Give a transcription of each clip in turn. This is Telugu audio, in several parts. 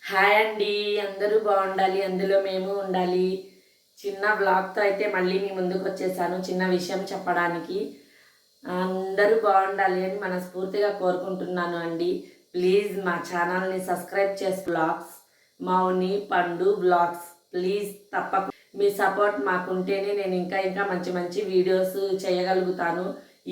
హాయ్ అండి, అందరూ బాగుండాలి, అందులో మేము ఉండాలి. చిన్న బ్లాగ్తో అయితే మళ్ళీ మీ ముందుకు వచ్చేసాను చిన్న విషయం చెప్పడానికి. అందరూ బాగుండాలి అని మనస్ఫూర్తిగా కోరుకుంటున్నాను అండి. ప్లీజ్ మా ఛానల్ని సబ్స్క్రైబ్ చేసి బ్లాగ్స్ మౌని పండు బ్లాగ్స్ ప్లీజ్ తప్పకుండా మీ సపోర్ట్ మాకుంటేనే నేను ఇంకా ఇంకా మంచి మంచి వీడియోస్ చేయగలుగుతాను.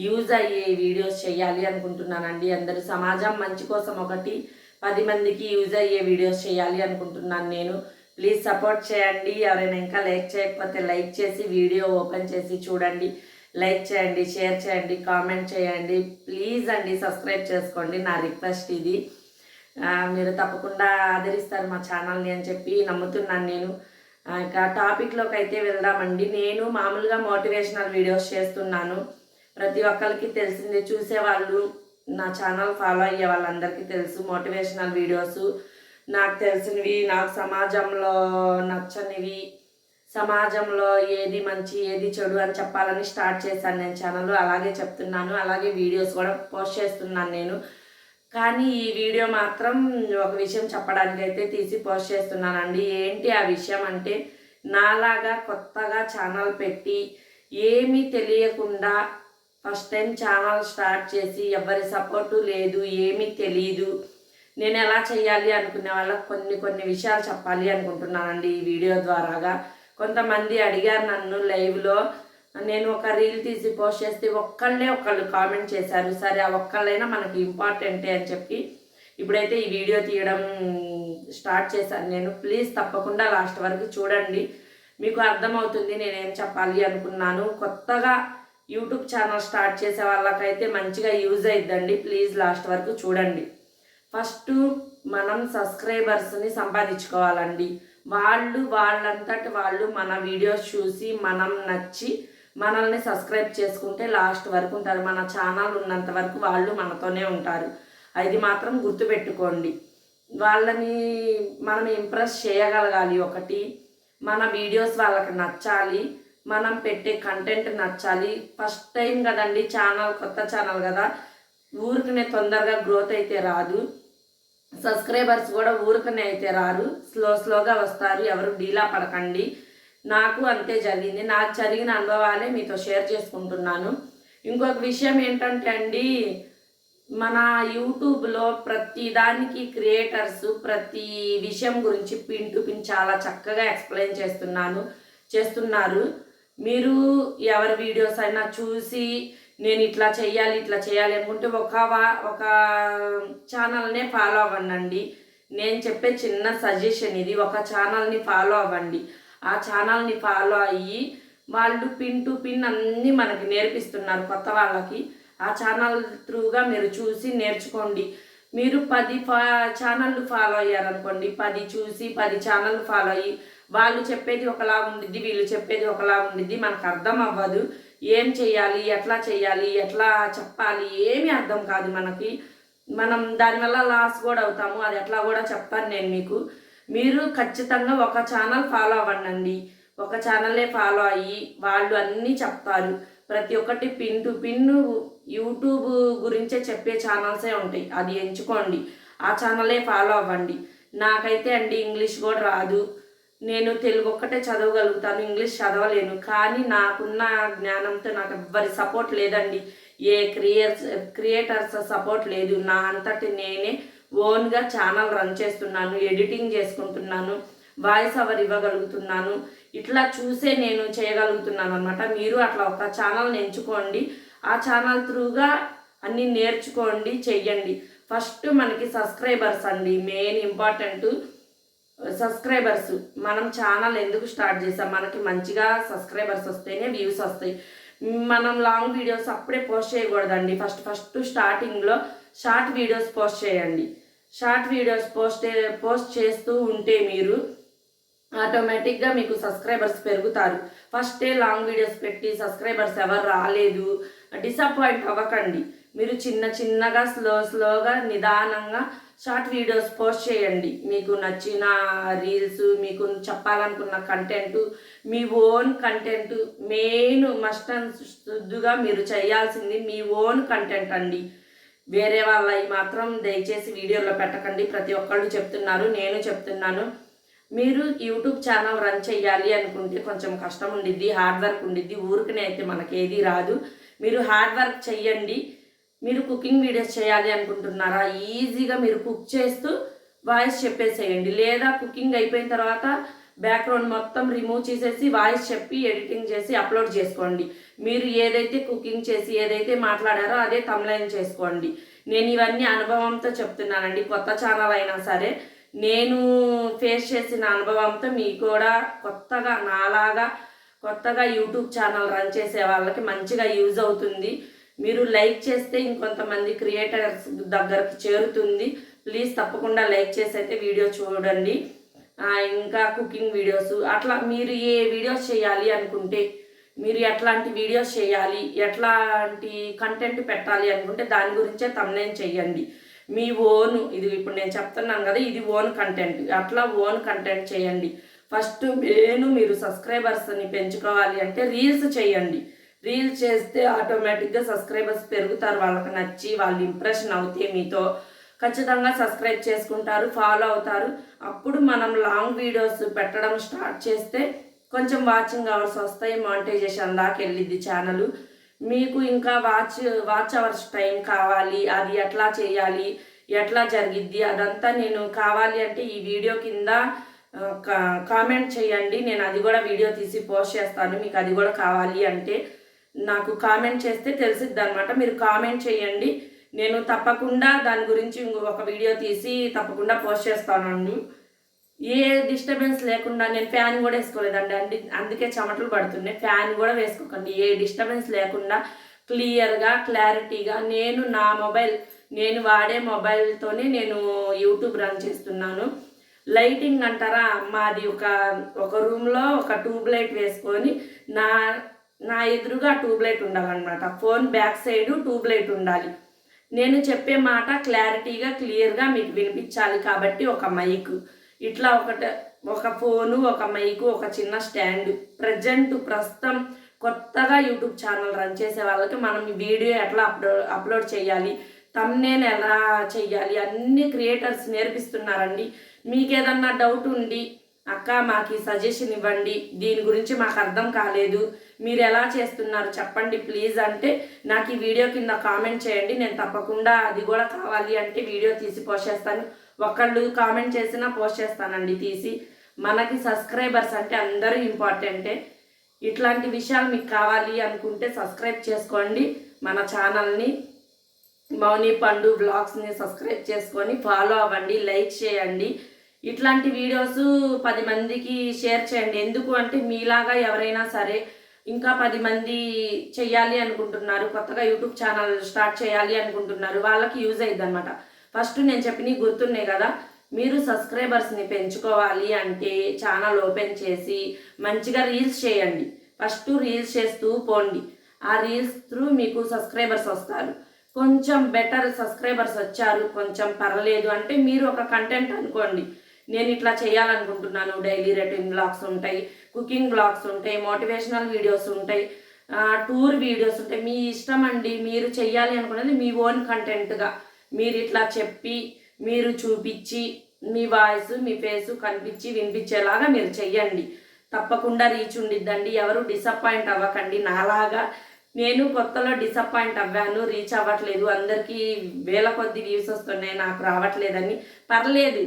యూజ్ అయ్యే వీడియోస్ చేయాలి అనుకుంటున్నానండి. అందరూ సమాజం మంచి కోసం ఒకటి 10 మందికి యూజ్ అయ్యే వీడియోస్ చేయాలి అనుకుంటున్నాను నేను. ప్లీజ్ సపోర్ట్ చేయండి. ఎవరైనా ఇంకా లైక్ చేయకపోతే లైక్ చేసి వీడియో ఓపెన్ చేసి చూడండి. లైక్ చేయండి, షేర్ చేయండి, కామెంట్ చేయండి. ప్లీజ్ అండి సబ్స్క్రైబ్ చేసుకోండి, నా రిక్వెస్ట్ ఇది. మీరు తప్పకుండా ఆదరిస్తారు మా ఛానల్ని అని చెప్పి నమ్ముతున్నాను నేను. ఇక టాపిక్లోకి అయితే వెళ్దామండి. నేను మామూలుగా మోటివేషనల్ వీడియోస్ చేస్తున్నాను. ప్రతి ఒక్కరికి తెలిసిందే, చూసేవాళ్ళు నా ఛానల్ ఫాలో అయ్యే వాళ్ళందరికీ తెలుసు. మోటివేషనల్ వీడియోస్ నాకు తెలిసినవి, నాకు సమాజంలో నచ్చనివి, సమాజంలో ఏది మంచి ఏది చెడు అని చెప్పాలని స్టార్ట్ చేశాను నేను ఛానల్. అలాగే చెప్తున్నాను, అలాగే వీడియోస్ కూడా పోస్ట్ చేస్తున్నాను నేను. కానీ ఈ వీడియో మాత్రం ఒక విషయం చెప్పడానికి అయితే తీసి పోస్ట్ చేస్తున్నానండి. ఏంటి ఆ విషయం అంటే, నాలాగా కొత్తగా ఛానల్ పెట్టి ఏమీ తెలియకుండా ఫస్ట్ టైం ఛానల్ స్టార్ట్ చేసి ఎవరి సపోర్టు లేదు, ఏమీ తెలీదు, నేను ఎలా చేయాలి అనుకునే వాళ్ళకి కొన్ని విషయాలు చెప్పాలి అనుకుంటున్నానండి ఈ వీడియో ద్వారాగా. కొంతమంది అడిగారు నన్ను లైవ్లో, నేను ఒక రీల్ తీసి పోస్ట్ చేస్తే ఒకళ్ళు కామెంట్ చేశారు. సరే, ఆ ఒక్కళ్ళైనా మనకి ఇంపార్టెంటే అని చెప్పి ఇప్పుడైతే ఈ వీడియో తీయడం స్టార్ట్ చేశాను నేను. ప్లీజ్ తప్పకుండా లాస్ట్ వరకు చూడండి, మీకు అర్థమవుతుంది నేనేం చెప్పాలి అనుకున్నాను. కొత్తగా యూట్యూబ్ ఛానల్ స్టార్ట్ చేసే వాళ్ళకైతే మంచిగా యూజ్ అయిద్దండి. ప్లీజ్ లాస్ట్ వరకు చూడండి. ఫస్ట్ మనం సబ్స్క్రైబర్స్ని సంపాదించుకోవాలండి. వాళ్ళంతటి వాళ్ళు మన వీడియోస్ చూసి మనం నచ్చి మనల్ని సబ్స్క్రైబ్ చేసుకుంటే లాస్ట్ వరకు ఉంటారు. మన ఛానల్ ఉన్నంత వరకు వాళ్ళు మనతోనే ఉంటారు. అది మాత్రం గుర్తుపెట్టుకోండి. వాళ్ళని మనం ఇంప్రెస్ చేయగలగాలి. ఒకటి, మన వీడియోస్ వాళ్ళకి నచ్చాలి, మనం పెట్టే కంటెంట్ నచ్చాలి. ఫస్ట్ టైం కదండి ఛానల్, కొత్త ఛానల్ కదా, ఊరికనే తొందరగా గ్రోత్ అయితే రాదు. సబ్స్క్రైబర్స్ కూడా ఊరికనే అయితే రారు, స్లోగా వస్తారు. ఎవరు డీలా పడకండి. నాకు అంతే జరిగింది. నాకు జరిగిన అనుభవాలే మీతో షేర్ చేసుకుంటున్నాను. ఇంకొక విషయం ఏంటంటే అండి, మన యూట్యూబ్లో ప్రతి దానికి క్రియేటర్స్ ప్రతి విషయం గురించి పిన్ టు పిన్ చాలా చక్కగా ఎక్స్ప్లెయిన్ చేస్తున్నారు. మీరు ఎవరి వీడియోస్ అయినా చూసి నేను ఇట్లా చేయాలి అనుకుంటే ఒక ఛానల్నే ఫాలో అవ్వండి. నేను చెప్పే చిన్న సజెషన్ ఇది. ఒక ఛానల్ని ఫాలో అవ్వండి. ఆ ఛానల్ని ఫాలో అయ్యి వాళ్ళు పిన్ టు పిన్ అన్నీ మనకి నేర్పిస్తున్నారు కొత్త వాళ్ళకి. ఆ ఛానల్ త్రూగా మీరు చూసి నేర్చుకోండి. మీరు 10 ఛానళ్ళు ఫాలో అయ్యారనుకోండి, 10 చూసి 10 ఛానళ్ళు ఫాలో అయ్యి వాళ్ళు చెప్పేది ఒకలా ఉండిద్ది, వీళ్ళు చెప్పేది ఒకలా ఉండిద్ది, మనకు అర్థం అవ్వదు. ఏం చేయాలి, ఎట్లా చెప్పాలి, ఏమీ అర్థం కాదు మనకి. మనం దానివల్ల లాస్ కూడా అవుతాము. అది ఎట్లా కూడా చెప్తాను నేను మీకు. మీరు ఖచ్చితంగా ఒక ఛానల్ ఫాలో అవ్వండి. ఒక ఛానలే ఫాలో అయ్యి వాళ్ళు అన్నీ చెప్తారు. ప్రతి ఒక్కటి పిన్ టు పిన్ యూట్యూబ్ గురించే చెప్పే ఛానల్సే ఉంటాయి. అది ఎంచుకోండి, ఆ ఛానలే ఫాలో అవ్వండి. నాకైతే అండి ఇంగ్లీష్ కూడా రాదు. నేను తెలుగు ఒక్కటే చదవగలుగుతాను, ఇంగ్లీష్ చదవలేను. కానీ నాకున్న జ్ఞానంతో నాకు ఎవ్వరి సపోర్ట్ లేదండి. ఏ క్రియేటర్స్ సపోర్ట్ లేదు. నా అంతటి నేనే ఓన్గా ఛానల్ రన్ చేస్తున్నాను, ఎడిటింగ్ చేసుకుంటున్నాను, వాయిస్ ఓవర్ ఇవ్వగలుగుతున్నాను. ఇట్లా చూసే నేను చేయగలుగుతున్నాను అనమాట. మీరు అట్లా ఒక ఛానల్ని ఎంచుకోండి, ఆ ఛానల్ త్రూగా అన్నీ నేర్చుకోండి, చెయ్యండి. ఫస్ట్ మనకి సబ్స్క్రైబర్స్ అండి మెయిన్ ఇంపార్టెంట్. సబ్స్క్రైబర్స్, మనం ఛానల్ ఎందుకు స్టార్ట్ చేసాం, మనకి మంచిగా సబ్స్క్రైబర్స్ వస్తేనే వ్యూస్ వస్తాయి. మనం లాంగ్ వీడియోస్ అప్పుడే పోస్ట్ చేయకూడదండి. ఫస్ట్ స్టార్టింగ్లో షార్ట్ వీడియోస్ పోస్ట్ చేయండి. షార్ట్ వీడియోస్ పోస్ట్ చేస్తూ ఉంటే మీరు ఆటోమేటిక్గా మీకు సబ్స్క్రైబర్స్ పెరుగుతారు. ఫస్టే లాంగ్ వీడియోస్ పెట్టి సబ్స్క్రైబర్స్ ఎవరు రాలేదు డిసప్పాయింట్ అవ్వకండి. మీరు చిన్నగా స్లోగా నిదానంగా షార్ట్ వీడియోస్ పోస్ట్ చేయండి. మీకు నచ్చిన రీల్స్, మీకు చెప్పాలనుకున్న content, me own content. Main must and శుద్ధిగా మీరు చేయాల్సింది మీ ఓన్ కంటెంట్ అండి. వేరే వాళ్ళవి మాత్రం దయచేసి వీడియోలో పెట్టకండి. ప్రతి ఒక్కళ్ళు చెప్తున్నారు, నేను చెప్తున్నాను. మీరు యూట్యూబ్ ఛానల్ రన్ చేయాలి అనుకుంటే కొంచెం కష్టం ఉండిద్ది, హార్డ్ వర్క్ ఉండిద్ది. ఊరికనే అయితే మనకేది రాదు. మీరు హార్డ్ వర్క్ చెయ్యండి. మీరు కుకింగ్ వీడియోస్ చేయాలి అనుకుంటున్నారా, ఈజీగా మీరు కుక్ చేస్తూ వాయిస్ చెప్పేసేయండి. లేదా కుకింగ్ అయిపోయిన తర్వాత బ్యాక్గ్రౌండ్ మొత్తం రిమూవ్ చేసేసి వాయిస్ చెప్పి ఎడిటింగ్ చేసి అప్లోడ్ చేసుకోండి. మీరు ఏదైతే కుకింగ్ చేసి ఏదైతే మాట్లాడారో అదే తమ్లైన్ చేసుకోండి. నేను ఇవన్నీ అనుభవంతో చెప్తున్నానండి. కొత్త ఛానల్ అయినా సరే నేను ఫేస్ చేసిన అనుభవంతో మీకు కూడా నాలాగా కొత్తగా యూట్యూబ్ ఛానల్ రన్ చేసే వాళ్ళకి మంచిగా యూజ్ అవుతుంది. మీరు లైక్ చేస్తే ఇంకొంతమంది క్రియేటర్స్ దగ్గరికి చేరుతుంది. ప్లీజ్ తప్పకుండా లైక్ చేసి అయితే వీడియో చూడండి. ఇంకా కుకింగ్ వీడియోస్ అట్లా మీరు ఏ వీడియోస్ చేయాలి అనుకుంటే, మీరు ఎట్లాంటి వీడియోస్ చేయాలి, ఎట్లాంటి కంటెంట్ పెట్టాలి అనుకుంటే దాని గురించే తమ్నైల్ చేయండి. మీ ఓన్, ఇది ఇప్పుడు నేను చెప్తున్నాను కదా, ఇది ఓన్ కంటెంట్. అట్లా ఓన్ కంటెంట్ చేయండి. ఫస్ట్ మీరు సబ్స్క్రైబర్స్ని పెంచుకోవాలి అంటే రీల్స్ చేయండి. రీల్స్ చేస్తే ఆటోమేటిక్గా సబ్స్క్రైబర్స్ పెరుగుతారు. వాళ్ళకి నచ్చి వాళ్ళు ఇంప్రెషన్ అవుతే మీతో ఖచ్చితంగా సబ్స్క్రైబ్ చేసుకుంటారు, ఫాలో అవుతారు. అప్పుడు మనం లాంగ్ వీడియోస్ పెట్టడం స్టార్ట్ చేస్తే కొంచెం వాచింగ్ అవర్స్ వస్తాయి, మానిటైజేషన్ దాకా వెళ్ళిద్ది ఛానల్. మీకు ఇంకా వాచ్ అవర్స్ టైం కావాలి, అది ఎట్లా చేయాలి, ఎట్లా జరిగిద్ది అదంతా నేను కావాలి అంటే ఈ వీడియో కింద కామెంట్ చేయండి. నేను అది కూడా వీడియో తీసి పోస్ట్ చేస్తాను. మీకు అది కూడా కావాలి అంటే నాకు కామెంట్ చేస్తే తెలిసిద్ది అనమాట. మీరు కామెంట్ చేయండి, నేను తప్పకుండా దాని గురించి ఒక వీడియో తీసి తప్పకుండా పోస్ట్ చేస్తానండి. ఏ డిస్టర్బెన్స్ లేకుండా, నేను ఫ్యాన్ కూడా వేసుకోలేదండి, అందుకే చెమటలు పడుతున్నాయి. ఫ్యాన్ కూడా వేసుకోకండి. ఏ డిస్టర్బెన్స్ లేకుండా క్లియర్గా క్లారిటీగా నేను వాడే మొబైల్తోనే నేను యూట్యూబ్ రన్ చేస్తున్నాను. లైటింగ్ అంటారా, మాది ఒక రూమ్లో ఒక ట్యూబ్ లైట్ వేసుకొని నా ఎదురుగా ట్యూబ్ లైట్ ఉండాలన్నమాట. Phone back side tube light ఉండాలి. నేను చెప్పే మాట క్లారిటీగా క్లియర్గా మీకు వినిపించాలి కాబట్టి ఒక మైక్, ఇట్లా ఒక ఫోను, ఒక మైకు, ఒక చిన్న స్టాండ్. ప్రస్తుతం కొత్తగా యూట్యూబ్ ఛానల్ రన్ చేసే వాళ్ళకి మనం ఈ వీడియో ఎట్లా అప్లోడ్ చేయాలి, థంబ్నెయిల్ ఎలా చేయాలి, అన్ని క్రియేటర్స్ నేర్పిస్తున్నారండి. మీకు ఏదన్నా డౌట్ ఉండి అక్క మాకు ఈ సజెషన్ ఇవ్వండి, దీని గురించి మాకు అర్థం కాలేదు, మీరు ఎలా చేస్తున్నారు చెప్పండి ప్లీజ్ అంటే నాకు ఈ వీడియో కింద కామెంట్ చేయండి. నేను తప్పకుండా అది కూడా కావాలి అంటే వీడియో తీసి పోస్ట్ చేస్తాను. ఒకళ్ళు కామెంట్ చేసినా పోస్ట్ చేస్తానండి తీసి. మనకి సబ్స్క్రైబర్స్ అంటే అందరూ ఇంపార్టెంటే. ఇట్లాంటి విషయాలు మీకు కావాలి అనుకుంటే సబ్స్క్రైబ్ చేసుకోండి. మన ఛానల్ని మౌని పండు బ్లాగ్స్ని సబ్స్క్రైబ్ చేసుకొని ఫాలో అవ్వండి, లైక్ చేయండి. ఇట్లాంటి వీడియోస్ 10 మందికి షేర్ చేయండి. ఎందుకు అంటే మీలాగా ఎవరైనా సరే ఇంకా 10 మంది చెయ్యాలి అనుకుంటున్నారు, కొత్తగా యూట్యూబ్ ఛానల్ స్టార్ట్ చేయాలి అనుకుంటున్నారు, వాళ్ళకి యూజ్ అయ్యిద్ది అనమాట. ఫస్ట్ నేను చెప్పినవి గుర్తున్నాయి కదా. మీరు సబ్స్క్రైబర్స్ని పెంచుకోవాలి అంటే ఛానల్ ఓపెన్ చేసి మంచిగా రీల్స్ చేయండి. ఫస్ట్ రీల్స్ చేస్తూ పోండి. ఆ రీల్స్ త్రూ మీకు సబ్స్క్రైబర్స్ వస్తారు. కొంచెం బెటర్ సబ్స్క్రైబర్స్ వచ్చారు, కొంచెం పర్లేదు అంటే మీరు ఒక కంటెంట్ అనుకోండి, నేను ఇట్లా చేయాలనుకుంటున్నాను. డైలీ రొటీన్ బ్లాగ్స్ ఉంటాయి, కుకింగ్ బ్లాగ్స్ ఉంటాయి, మోటివేషనల్ వీడియోస్ ఉంటాయి, టూర్ వీడియోస్ ఉంటాయి. మీ ఇష్టం అండి. మీరు చెయ్యాలి అనుకున్నది మీ ఓన్ కంటెంట్గా మీరు ఇట్లా చెప్పి, మీరు చూపించి, మీ వాయిస్ మీ ఫేసు కనిపించి వినిపించేలాగా మీరు చెయ్యండి. తప్పకుండా రీచ్ ఉండిద్దండి. ఎవరు డిసప్పాయింట్ అవ్వకండి. నాలాగా నేను కొత్తలో డిసప్పాయింట్ అవ్వాను, రీచ్ అవ్వట్లేదు, అందరికీ వేల కొద్ది వ్యూస్ వస్తున్నాయి, నాకు రావట్లేదని. పర్లేదు,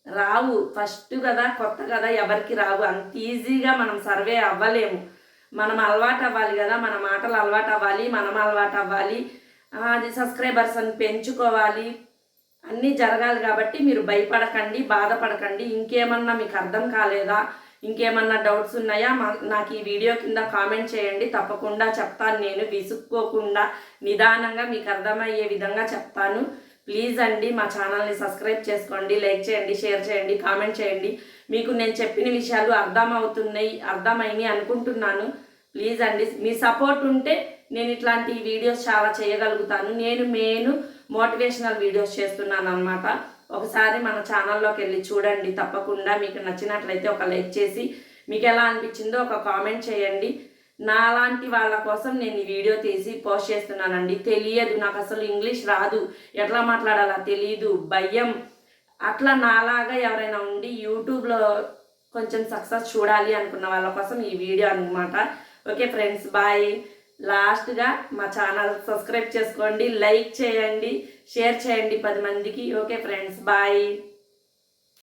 రావు. ఫస్ట్ కదా, కొత్త కదా, ఎవరికి రావు. అంత ఈజీగా మనం సర్వే అవ్వలేము. మనం అలవాటు అవ్వాలి కదా, మన మాటలు అలవాటు అవ్వాలి, మనం అలవాటు అవ్వాలి, అది సబ్స్క్రైబర్స్ అని పెంచుకోవాలి, అన్నీ జరగాలి. కాబట్టి మీరు భయపడకండి, బాధపడకండి. ఇంకేమన్నా మీకు అర్థం కాలేదా, ఇంకేమన్నా డౌట్స్ ఉన్నాయా, నాకు ఈ వీడియో కింద కామెంట్ చేయండి. తప్పకుండా చెప్తాను. నేను విసుక్కోకుండా నిదానంగా మీకు అర్థమయ్యే విధంగా చెప్తాను. ప్లీజ్ అండి మా ఛానల్ని సబ్స్క్రైబ్ చేసుకోండి, లైక్ చేయండి, షేర్ చేయండి, కామెంట్ చేయండి. మీకు నేను చెప్పిన విషయాలు అర్థమైనాయి అనుకుంటున్నాను. ప్లీజ్ అండి, మీ సపోర్ట్ ఉంటే నేను ఇట్లాంటి వీడియోస్ చాలా చేయగలుగుతాను. నేను మోటివేషనల్ వీడియోస్ చేస్తున్నాను అన్నమాట. ఒకసారి మన ఛానల్లోకి వెళ్ళి చూడండి. తప్పకుండా మీకు నచ్చినట్లయితే ఒక లైక్ చేసి, మీకు ఎలా అనిపించిందో ఒక కామెంట్ చేయండి. నాలాంటి వాళ్ళ కోసం నేను ఈ వీడియో తీసి పోస్ట్ చేస్తున్నానండి. తెలియదు, నాకు అసలు ఇంగ్లీష్ రాదు, ఎట్లా మాట్లాడాలా తెలియదు, భయం, అట్లా నాలాగా ఎవరైనా ఉండి యూట్యూబ్లో కొంచెం సక్సెస్ చూడాలి అనుకున్న వాళ్ళ కోసం ఈ వీడియో అనమాట. Okay friends, bye. లాస్ట్గా మా ఛానల్ సబ్స్క్రైబ్ చేసుకోండి, లైక్ చేయండి, షేర్ చేయండి 10 మందికి. Okay friends, bye.